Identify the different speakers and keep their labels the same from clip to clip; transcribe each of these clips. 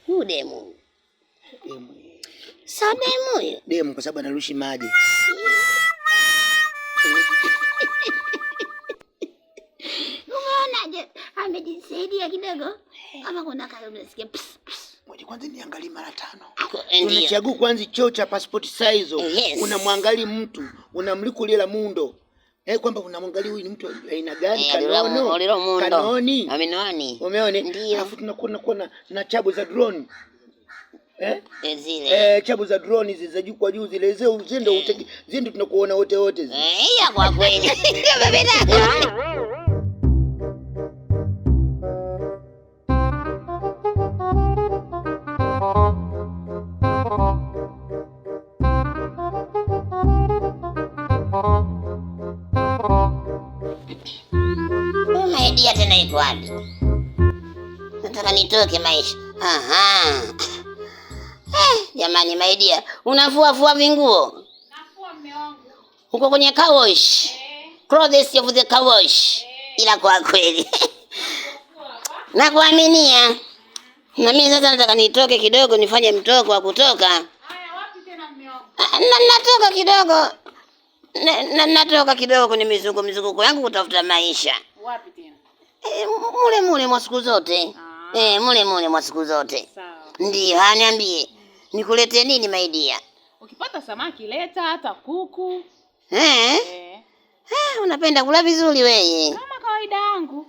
Speaker 1: Demu. Sa demu.
Speaker 2: Demu kwa sababu anarushi maji.
Speaker 1: Unaona amejisaidia kidogo. Kama kuna kale unasikia
Speaker 2: Ngoja kwanza niangalie mara 5. Unachagua kwanza choo cha passport size. Unamwangalia mtu, unamlikulia mundo. Kwamba unamwangalia huyu ni mtu aina gani kanoni.
Speaker 1: Amenoni.
Speaker 2: Umeona? Alafu tunakuwa na chabu za drone.
Speaker 1: Zile.
Speaker 2: Chabu za drone hizi za juu kwa juu zile zendo tunakuona wote zile.
Speaker 1: Ya kwa kweli. Maidia tena iko wapi? Nataka nitoke maisha. Jamani maidia, unafua vinguo?
Speaker 3: Nafua mume wangu.
Speaker 1: Uko kwenye car wash? Clothes of the car wash. Ila kwa kweli. Nakuaminia. Na mimi sasa nataka nitoke kidogo nifanye mtoko wa kutoka.
Speaker 3: Haya, wapi tena mume wangu?
Speaker 1: Natoka kidogo. Natoka kidogo kwenye mizunguko yangu kutafuta maisha.
Speaker 3: Wapi tena?
Speaker 1: Mule mwa siku zote. Mule mwa siku zote.
Speaker 3: Sawa.
Speaker 1: Ndio, niambie. Nikulete nini maidia?
Speaker 3: Ukipata samaki leta, hata kuku.
Speaker 1: Unapenda kula vizuri wewe.
Speaker 3: Kama kawaida yangu.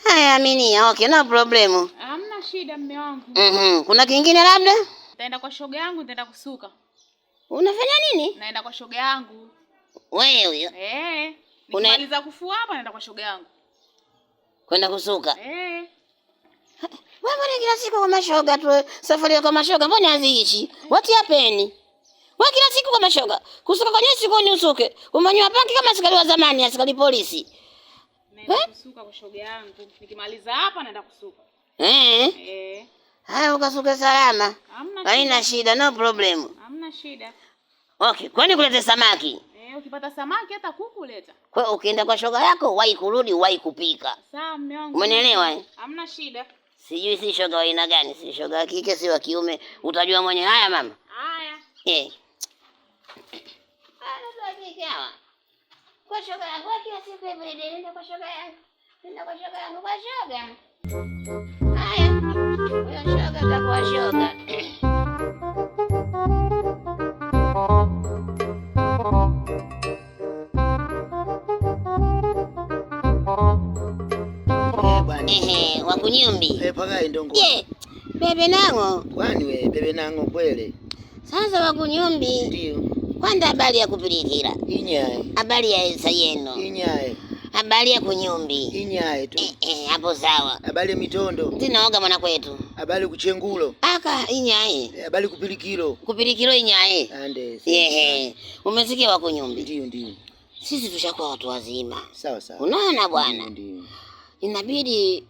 Speaker 1: Haya aminia, okay, no problem.
Speaker 3: Hamna shida mume wangu.
Speaker 1: Kuna kingine labda?
Speaker 3: Nitaenda kwa shoga yangu, nitaenda kusuka.
Speaker 1: Unafanya nini?
Speaker 3: Naenda kwa shoga yangu.
Speaker 1: Wewe huyo?
Speaker 3: Nikimaliza kufua hapa naenda kwa shoga yangu.
Speaker 1: Kwenda kusuka? Wewe kila siku kwa mashoga tu, safari kwa mashoga, mbona haziishi? What happened? Wewe kila siku kwa mashoga, kusuka kwa nini siku ni usuke? Umanywa panki kama askari wa zamani, askari polisi.
Speaker 3: Naenda kusuka kwa shoga yangu. Nikimaliza hapa naenda kusuka.
Speaker 1: Haya ukasuke salama.
Speaker 3: Haina
Speaker 1: shida, no problem.
Speaker 3: Hamna shida.
Speaker 1: Okay, kwani kulete samaki?
Speaker 3: Ukipata samaki hata kuku leta.
Speaker 1: Kwa ukienda kwa shoga yako, wahi kurudi, wahi kupika.
Speaker 3: Sawa mume wangu.
Speaker 1: Umenielewa?
Speaker 3: Hamna shida.
Speaker 1: Sijui si shoga wa aina gani, si shoga wa kike si wa kiume, utajua mwenye. Haya mama.
Speaker 3: Haya.
Speaker 1: Kwa shoga yangu kila siku everyday nenda kwa shoga yangu. Nenda kwa shoga yangu kwa shoga. Haya. Huyo shoga kwa shoga. Wakunyumbi.
Speaker 2: Pagai ndongo.
Speaker 1: Bebe nango.
Speaker 2: Kwani we bebe nango kweli?
Speaker 1: Sasa wakunyumbi.
Speaker 2: Ndio.
Speaker 1: Kwanza habari ya kupirikira.
Speaker 2: Inyaye.
Speaker 1: Habari ya sayeno.
Speaker 2: Inyaye.
Speaker 1: Habari ya kunyumbi.
Speaker 2: Inyaye tu.
Speaker 1: Hapo sawa.
Speaker 2: Habari ya mitondo.
Speaker 1: Zinaoga mwana kwetu.
Speaker 2: Habari kuchengulo.
Speaker 1: Inyaye.
Speaker 2: Habari kupirikiro.
Speaker 1: Kupirikiro inyaye.
Speaker 2: Ande.
Speaker 1: Umesikia wakunyumbi?
Speaker 2: Ndio.
Speaker 1: Sisi tushakuwa watu wazima.
Speaker 2: Sawa.
Speaker 1: Unaona bwana?
Speaker 2: Ndio.
Speaker 1: Inabidi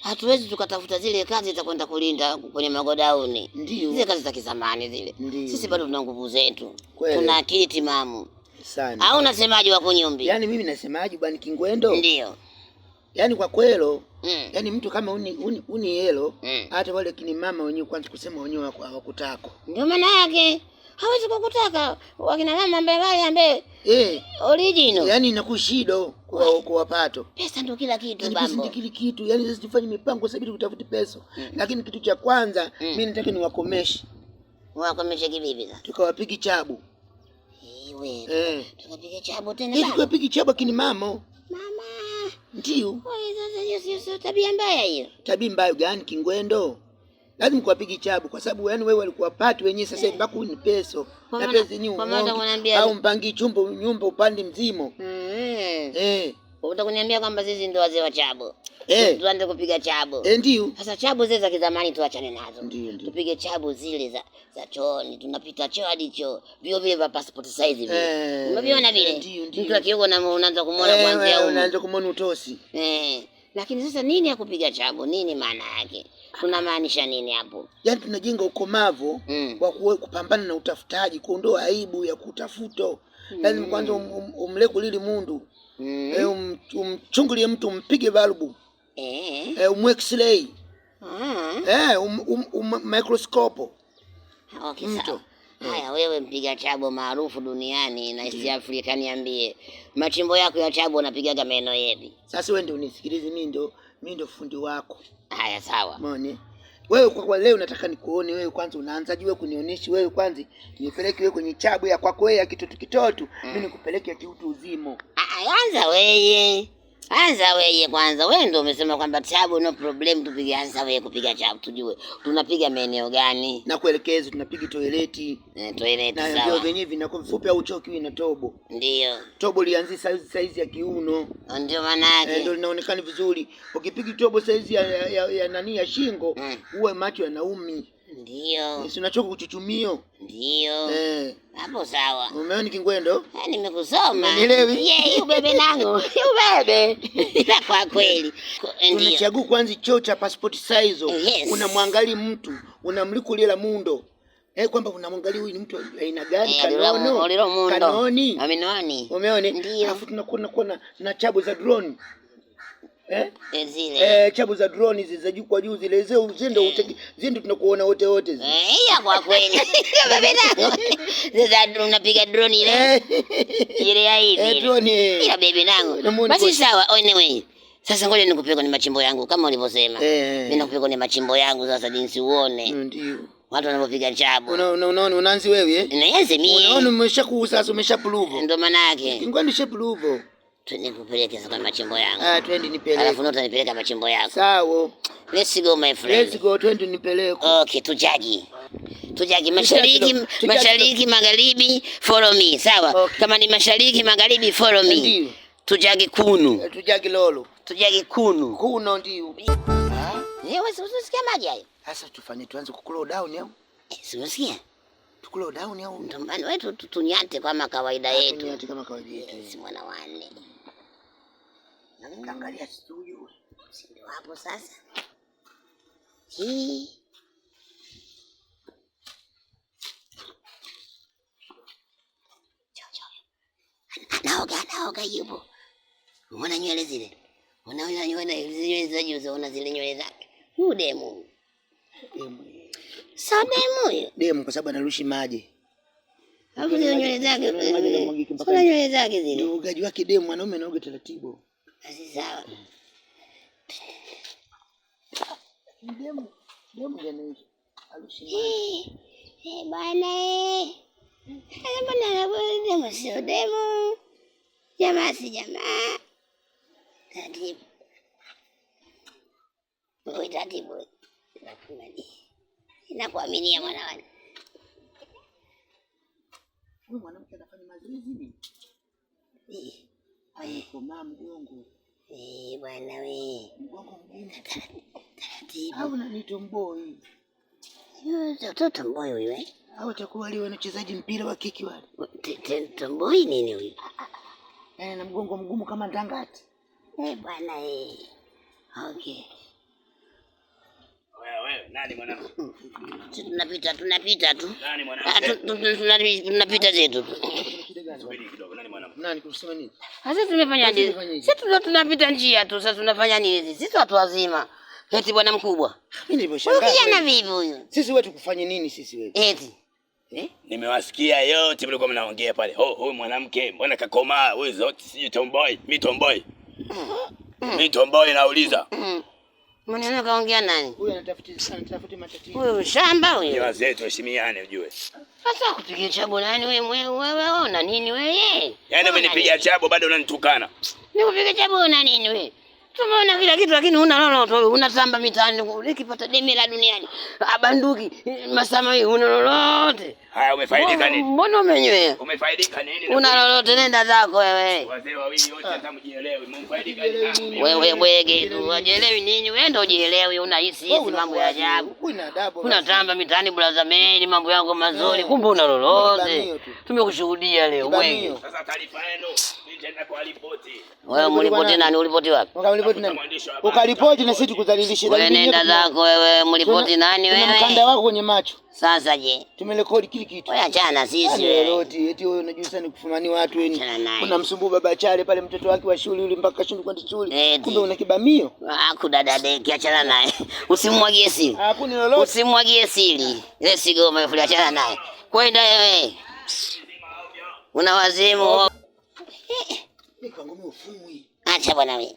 Speaker 1: hatuwezi tukatafuta zile kazi za kwenda kulinda kwenye magodauni.
Speaker 2: Ndio.
Speaker 1: Zile kazi za kizamani zile.
Speaker 2: Ndiyo.
Speaker 1: Sisi bado tuna nguvu zetu.
Speaker 2: Kweli.
Speaker 1: Tuna akili timamu.
Speaker 2: Sana.
Speaker 1: Au unasemaje wakunyumbi?
Speaker 2: Yaani mimi nasemaje bwana Kingwendo?
Speaker 1: Ndio.
Speaker 2: Yaani kwa kwelo, yaani mtu kama uni helo, hata wale kini mama wenyewe kwanza kusema wenyewe hawakutaka.
Speaker 1: Ndio maana yake. Hawezi kukutaka wakina mama ambaye original.
Speaker 2: Yaani inakushido kwa wapato.
Speaker 1: Pesa ndio kila kitu
Speaker 2: yaani
Speaker 1: bambo.
Speaker 2: Pesa ndio kila kitu. Yaani sisi tufanye mipango sabiti kutafuta pesa. Lakini kitu cha kwanza mimi nataka niwakomeshe.
Speaker 1: Wakomeshe kivipi sasa?
Speaker 2: Tukawapigi chabu.
Speaker 1: Tukapiga chabu tena.
Speaker 2: Tukapiga chabu kini mama. Ndio.
Speaker 1: Wewe sasa sio tabia mbaya hiyo.
Speaker 2: Tabia mbaya gani Kingwendo? Lazima kuwapigi chabu kwa sababu yani wewe walikuwa patu wenyewe sasa mpaka ni peso. Na pesa yenyewe au mpangi nyumba upande mzimo.
Speaker 1: Utakuniambia kwamba sisi ndio wazee wa chabu. Tuanze kupiga chabu.
Speaker 2: Ndio.
Speaker 1: Sasa chabu zile za kizamani tuachane nazo.
Speaker 2: Ndio.
Speaker 1: Tupige chabu zile za chooni. Tunapita choo hadi choo. Vio vile vya passport size vile. Umeviona vile? Mtu akioko na unaanza kumuona kuanzia huko.
Speaker 2: Unaanza kumuona utosi.
Speaker 1: Lakini sasa nini ya kupiga chabu? Nini maana yake? Tunamaanisha nini hapo?
Speaker 2: Yaani tunajenga ukomavu wa kupambana na utafutaji, kuondoa aibu ya kutafuta. Lazima kwanza umle kulili mundu. Umchungulie mtu, mpige balbu. Umwexlay. microscope.
Speaker 1: Okay, sawa. Haya, wewe mpiga chabo maarufu duniani na East Africa, niambie machimbo yako ya chabo unapigaga meno yepi?
Speaker 2: Sasa wewe ndio unisikilize, mimi ndio fundi wako.
Speaker 1: Haya, sawa.
Speaker 2: Umeona? Wewe kwa leo nataka nikuone wewe kwanza unaanzaje wewe kunionyesha wewe kwanza nipeleke wewe kwenye chabo ya kwako wewe ya kitoto mimi nikupeleke kiutu uzimo.
Speaker 1: Anza wewe kwanza. Wewe ndio umesema kwamba chabo no problem, tupige. Anza wewe kupiga chabo tujue. Tunapiga maeneo gani?
Speaker 2: Na kuelekeza tunapiga toileti.
Speaker 1: Toileti sawa.
Speaker 2: Na ndio venyewe vinakuwa vifupi au choki na tobo.
Speaker 1: Ndio.
Speaker 2: Tobo lianzi size ya kiuno.
Speaker 1: Ndio maana yake.
Speaker 2: Ndio linaonekana vizuri. Ukipiga tobo size ya nani ya shingo, uwe macho yanaumi.
Speaker 1: Ndio.
Speaker 2: Si unachoka kuchuchumio.
Speaker 1: Ndio. Hapo sawa.
Speaker 2: Umeona kingwendo?
Speaker 1: Nimekusoma.
Speaker 2: Unielewi?
Speaker 1: Ubebe nangu. Ubebe. Kwa kweli.
Speaker 2: Unachagua kwanza choo cha passport size. Unamwangalia mtu, unamlikulia mundo. Kwamba unamwangalia huyu ni mtu aina gani kanoni.
Speaker 1: Aminoni.
Speaker 2: Umeona? Alafu tunakuwa na chabo za drone.
Speaker 1: Zile.
Speaker 2: Chabo za drone hizi za juu kwa juu zile zindo tunakuona wote zile.
Speaker 1: Kwa kweli. Bebe nangu. Sasa unapiga drone ile. Ile ya hivi.
Speaker 2: Drone.
Speaker 1: Ila bebe nangu. Basi sawa, anyway. Sasa ngoja nikupe kwenye machimbo yangu kama ulivyosema. Mimi nakupa kwenye machimbo yangu sasa jinsi uone.
Speaker 2: Ndio.
Speaker 1: Watu wanapopiga chabo.
Speaker 2: Unaona unaanzi wewe
Speaker 1: Naanze mimi.
Speaker 2: Unaona umeshakuwa sasa umeshapuluvo.
Speaker 1: Ndio maana yake.
Speaker 2: Ngwani shapuluvo.
Speaker 1: Twende kupeleke sasa machimbo yangu.
Speaker 2: Twende nipeleke.
Speaker 1: Alafu ndo utanipeleka machimbo yako.
Speaker 2: Sawa.
Speaker 1: Let's go my friend.
Speaker 2: Let's go, twende nipeleke.
Speaker 1: Okay, tujagi mashariki magharibi, follow me. Sawa. Okay. Kama ni mashariki magharibi, follow me. Ndio. Tujagi kunu.
Speaker 2: Tujagi lolo.
Speaker 1: Tujagi kunu.
Speaker 2: Kuno ndio.
Speaker 1: Wewe usisikia maji hayo?
Speaker 2: Sasa tuanze kukula down au?
Speaker 1: Unasikia?
Speaker 2: Tukula down au?
Speaker 1: Ndio maana wewe tunyate kama kawaida yetu.
Speaker 2: Tunyate kama kawaida yetu.
Speaker 1: Si mwana wane.
Speaker 2: Angalia studio.
Speaker 1: Ndio hapo sasa. Naoga yupo. Unaona nywele zile? Unaona nywele za juu, unaona zile nywele zake. Huyu demu. Sa demu huyo.
Speaker 2: Demu kwa sababu anarushi maji.
Speaker 1: Hapo zile nywele zake. Kuna nywele zake zile.
Speaker 2: Ndio ugaji wake demu, mwanaume anaoga taratibu.
Speaker 1: Basi sawa.
Speaker 2: Demu gani arushi
Speaker 1: maji. Bwana bwana demu sio demu. Jamaa si jamaa. Taratibu. Wewe taratibu. Nakuaminia mwanawani.
Speaker 2: Huyu mwanamke anafanya mazoezi hivi. Amekomaa mgongo.
Speaker 1: Bwana wewe.
Speaker 2: Mgongo mgumu.
Speaker 1: Taratibu.
Speaker 2: Au ni tomboy.
Speaker 1: Tomboy huyu
Speaker 2: Au atakuwa wale wanachezaji mpira wa kiki wale.
Speaker 1: Tomboy nini huyu?
Speaker 2: Na mgongo mgumu kama ndangati.
Speaker 1: Bwana Okay.
Speaker 4: Wewe nani mwanangu?
Speaker 1: Tunapita tu.
Speaker 4: Nani mwanangu?
Speaker 1: Tunapita zetu.
Speaker 4: Subiri kidogo, nani mwanangu?
Speaker 2: Nani kusema nini?
Speaker 1: Sasa tumefanya nini? Sisi tunapita njia tu, sasa tunafanya nini? Sisi watu wazima. Eti bwana mkubwa.
Speaker 2: Mimi niliposhangaa.
Speaker 1: Kijana vipi huyu?
Speaker 2: Sisi wetu kufanya nini sisi wewe?
Speaker 1: Eti.
Speaker 4: Nimewasikia yote mlikuwa mnaongea pale. Huyu mwanamke mbona kakomaa? Huyu zote si tomboy, mi tomboy. Mi tomboy nauliza.
Speaker 1: Maneno kaongea nani?
Speaker 2: Huyu anatafuta matatizo.
Speaker 1: Huyu shamba huyu.
Speaker 4: Ni wazee tuheshimiane ujue.
Speaker 1: Sasa kupiga chabo nani wewe ona nini wewe?
Speaker 4: Yaani umenipiga chabo bado unanitukana.
Speaker 1: Nikupiga chabo na nini wewe? Tumeona kila kitu lakini huna lolote, unatamba mitaani ukipata demi la duniani. Abanduki, masama hii huna lolote.
Speaker 4: Haya umefaidika nini?
Speaker 1: Mbona umenywea?
Speaker 4: Umefaidika nini?
Speaker 1: Una lolote, nenda zako wewe.
Speaker 4: Wazee wawili wote hata mjielewi, mmefaidika nini?
Speaker 1: Wewe bwege tu, unajielewi nini? Wewe ndio ujielewi, unahisi hizi mambo ya ajabu. Unatamba mitaani blaza meni, mambo yako mazuri, kumbe una lolote. Tumekushuhudia leo bwege.
Speaker 4: Sasa taarifa yenu, Nenda kwa ripoti.
Speaker 1: Wewe mripoti nani? Ulipoti wapi?
Speaker 2: Ukamripoti nani? Ukaripoti na sisi tukudhalilisha.
Speaker 1: Wewe nenda zako wewe, mripoti nani wewe?
Speaker 2: Tuna mkanda wako kwenye macho.
Speaker 1: Sasa je?
Speaker 2: Tumerekodi kile kitu.
Speaker 1: Wewe achana sisi wewe.
Speaker 2: Eti wewe unajua sana kufumani watu wewe. Kuna msumbu baba Chale pale mtoto wake wa shule yule mpaka shule kwenda shule. Kumbe una kibamio.
Speaker 1: Kudada deki achana naye. Usimwagie siri.
Speaker 2: Hakuna lolote.
Speaker 1: Usimwagie siri. Ile sigoma ifuli achana naye. Kwenda wewe. Una wazimu.
Speaker 2: Nikangume ufumwi.
Speaker 1: Acha bwana wewe.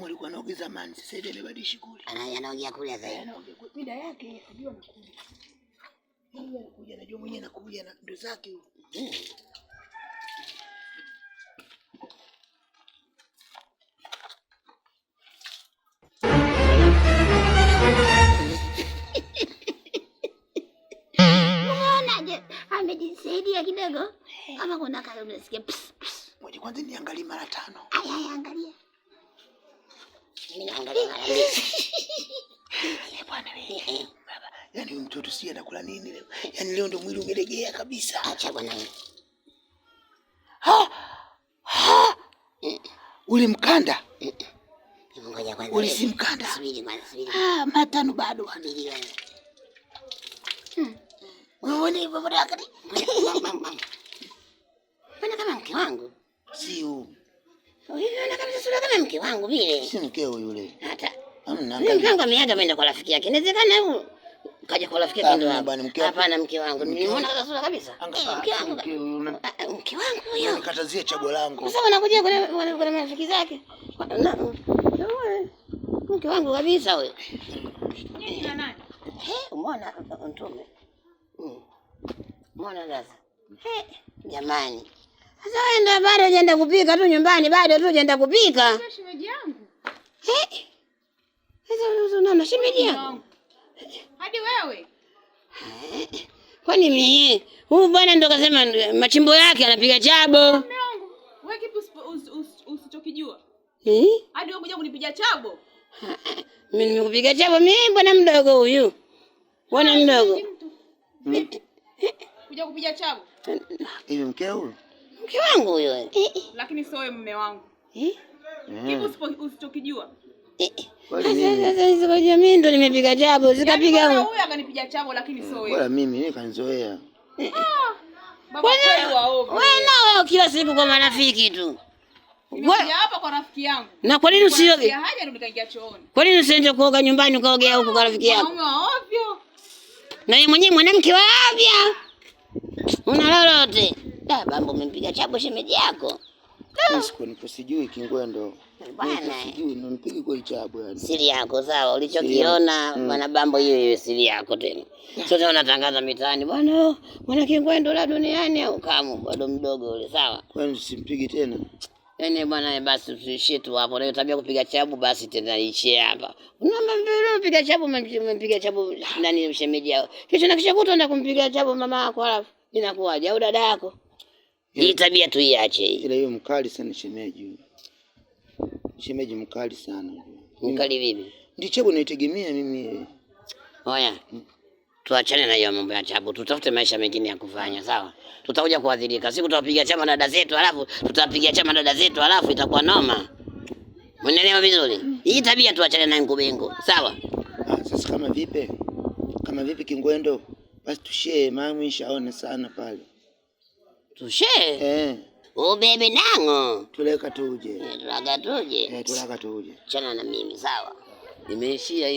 Speaker 2: Alikuwa anaoga zamani, sasa hivi amebadilisha kule.
Speaker 1: Anaoga kule sasa hivi.
Speaker 2: Mida yake ndio anakuja. Yeye anakuja, najua mwenyewe anakuja na ndo zake huko.
Speaker 1: Unaje? Amejisaidia kidogo. Kama kuna kale unasikia.
Speaker 2: Ngoja kwanza niangalie mara 5.
Speaker 1: Aya, angalia. Mimi naangalia mara 2.
Speaker 2: Bwana wewe. Baba, yaani huyu mtoto si anakula nini leo? Yaani leo ndo mwili umelegea kabisa.
Speaker 1: Acha bwana wewe.
Speaker 2: Ule mkanda.
Speaker 1: Ngoja kwanza.
Speaker 2: Ule si mkanda.
Speaker 1: Subiri kwanza, subiri.
Speaker 2: Matano bado
Speaker 1: Subiri kwanza.
Speaker 2: Unaona hivyo bado wakati?
Speaker 1: Bwana kama mke wangu.
Speaker 2: Si huyu.
Speaker 1: Unaona kama sura kama mke wangu vile.
Speaker 2: Si mkeo yule.
Speaker 1: Hata.
Speaker 2: Hamna.
Speaker 1: Mke wangu ameaga ameenda kwa rafiki yake. Inawezekana huyo kaja kwa rafiki yake ndio hapa. Hapana, mke wangu. Nimeona kama sura kabisa. Mke wangu. Mke wangu huyo.
Speaker 2: Nikatazie chago langu.
Speaker 1: Sasa wanakuja kuna marafiki zake. Mke wangu kabisa huyo.
Speaker 3: Nini na nani?
Speaker 1: Umeona mtume. Umeona sasa. Jamani. Sasa wewe ndio bado hujaenda kupika tu nyumbani, bado tu hujaenda kupika.
Speaker 3: Sio shemeji yangu.
Speaker 1: Sasa unaona shemeji yangu.
Speaker 3: Hadi wewe.
Speaker 1: Kwani mimi huyu bwana ndo kasema machimbo yake anapiga chabo.
Speaker 3: Mume wangu, wewe kipi usichokijua? Hadi wewe kuja kunipiga chabo?
Speaker 1: Mimi nimekupiga chabo mimi bwana mdogo huyu. Bwana mdogo.
Speaker 3: Kuja kupiga chabo?
Speaker 2: Hivi mkeo huyo?
Speaker 1: Mke wangu huyo.
Speaker 3: Lakini sio wewe mume wangu. Kipi usichokijua?
Speaker 1: Sasa hizo kwa mimi ndo nimepiga chabo, sikapiga
Speaker 3: huyo. Huyo akanipiga chabo lakini sio wewe.
Speaker 2: Bora mimi nikanizoea.
Speaker 3: Baba kweli waovu.
Speaker 1: Wewe nao kila siku kwa marafiki tu.
Speaker 3: Nimekuja hapa kwa rafiki yangu.
Speaker 1: Na kwa nini usioge?
Speaker 3: Haja ndo nikaingia chooni.
Speaker 1: Kwa nini usiende kuoga nyumbani ukaogea huko kwa rafiki yako?
Speaker 3: Mume wa ovyo.
Speaker 1: Na yeye mwenyewe mwanamke wa ovyo. Una lolote? Bambo umempiga chabo shemeji yako.
Speaker 2: Nipo sijui Kingwendo.
Speaker 1: Bwana.
Speaker 2: Sijui nipige kwa chabo yani.
Speaker 1: Siri yako sawa, ulichokiona bwana Bambo hiyo siri yako tena. Sote unatangaza mitaani bwana, mwana Kingwendo la duniani au kamu bado mdogo ule sawa.
Speaker 2: Kwani simpigi tena?
Speaker 1: Yaani bwana basi tuishie tu hapo. Na tabia kupiga chabu basi tena ishie hapa. Unapiga chabu umempiga chabu nani shemeji yao. Kisha nakishakuta enda kumpiga chabu mama yako alafu inakuwaje au dada yako? Hii tabia tu iache hii.
Speaker 2: Ila hiyo mkali sana shemeji. Shemeji mkali sana.
Speaker 1: Mkali vipi?
Speaker 2: Ndio chabu naitegemea mimi.
Speaker 1: Oya. Tuachane na hiyo mambo ya chabu. Tutafute maisha mengine ya kufanya, sawa? Tutakuja kuadhirika. Siku tutapiga chama dada zetu alafu tutapiga chama dada zetu alafu itakuwa noma. Unaelewa vizuri? Hii tabia tuachane na ngubengo, sawa?
Speaker 2: Sasa kama vipi? Kama vipi Kingwendo? Basi tushare mama nishaona sana pale.
Speaker 1: Tushare? Bebe nango.
Speaker 2: Tuleka tuje.
Speaker 1: Tulaka tuje.
Speaker 2: Tulaka tuje.
Speaker 1: Chana na mimi, sawa? Nimeishia hiyo.